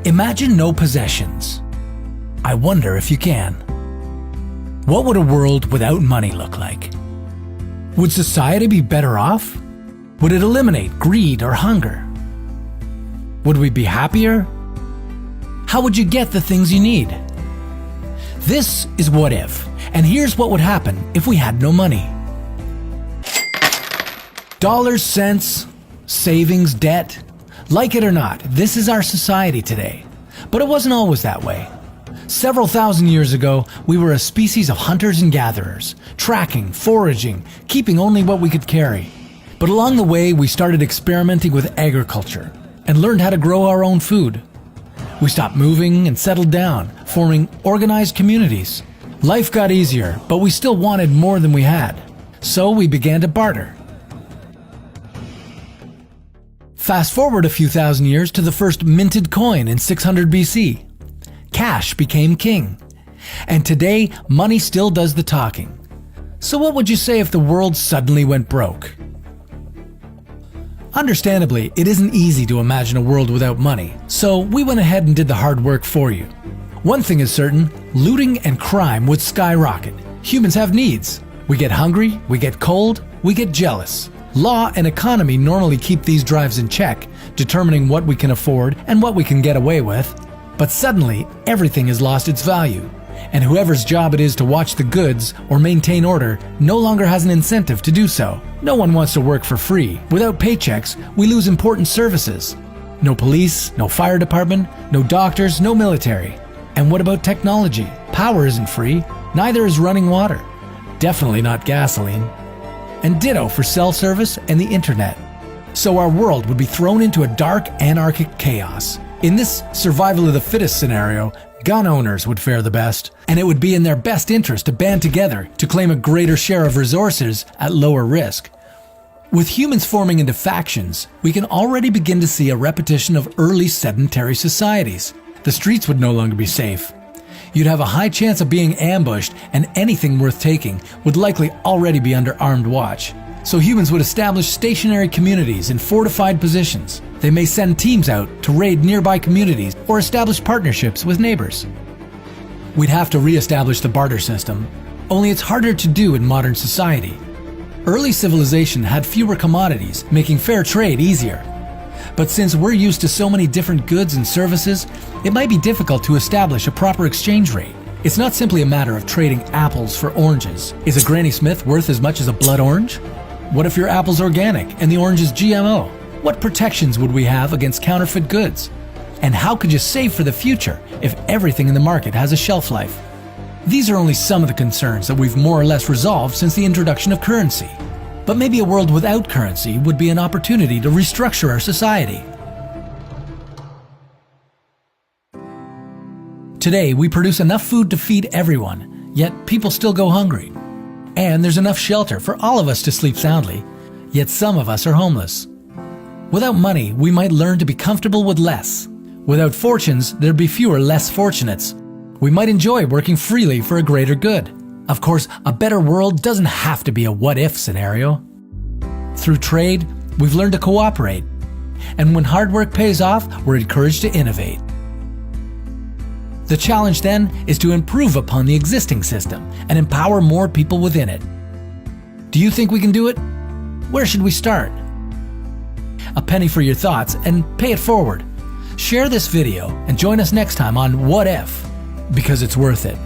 Imagine no possessions. I wonder if you can. What would a world without money look like? Would society be better off? Would it eliminate greed or hunger? Would we be happier? How would you get the things you need? This is What If, and here's what would happen if we had no money. Dollars, cents, savings, debt. Like it or not, this is our society today. But it wasn't always that way. Several thousand years ago, we were a species of hunters and gatherers, tracking, foraging, keeping only what we could carry. But along the way, we started experimenting with agriculture and learned how to grow our own food. We stopped moving and settled down, forming organized communities. Life got easier, but we still wanted more than we had. So we began to barter. Fast forward a few thousand years to the first minted coin in 600 BC. Cash became king. And today, money still does the talking. So what would you say if the world suddenly went broke? Understandably, it isn't easy to imagine a world without money, so we went ahead and did the hard work for you. One thing is certain, looting and crime would skyrocket. Humans have needs. We get hungry, we get cold, we get jealous. Law and economy normally keep these drives in check, determining what we can afford and what we can get away with. But suddenly, everything has lost its value, and whoever's job it is to watch the goods or maintain order no longer has an incentive to do so. No one wants to work for free. Without paychecks, we lose important services. No police, no fire department, no doctors, no military. And what about technology? Power isn't free, neither is running water. Definitely not gasoline. And ditto for cell service and the internet. So our world would be thrown into a dark, anarchic chaos. In this survival of the fittest scenario, gun owners would fare the best, and it would be in their best interest to band together to claim a greater share of resources at lower risk. With humans forming into factions, we can already begin to see a repetition of early sedentary societies. The streets would no longer be safe. You'd have a high chance of being ambushed, and anything worth taking would likely already be under armed watch. So humans would establish stationary communities in fortified positions. They may send teams out to raid nearby communities or establish partnerships with neighbors. We'd have to re-establish the barter system, only it's harder to do in modern society. Early civilization had fewer commodities, making fair trade easier. But since we're used to so many different goods and services, it might be difficult to establish a proper exchange rate. It's not simply a matter of trading apples for oranges. Is a Granny Smith worth as much as a blood orange? What if your apple's organic and the orange is GMO? What protections would we have against counterfeit goods? And how could you save for the future if everything in the market has a shelf life? These are only some of the concerns that we've more or less resolved since the introduction of currency. But maybe a world without currency would be an opportunity to restructure our society. Today, we produce enough food to feed everyone, yet people still go hungry. And there's enough shelter for all of us to sleep soundly, yet some of us are homeless. Without money, we might learn to be comfortable with less. Without fortunes, there'd be fewer less fortunates. We might enjoy working freely for a greater good. Of course, a better world doesn't have to be a what-if scenario. Through trade, we've learned to cooperate. And when hard work pays off, we're encouraged to innovate. The challenge then is to improve upon the existing system and empower more people within it. Do you think we can do it? Where should we start? A penny for your thoughts and pay it forward. Share this video and join us next time on What If? Because it's worth it.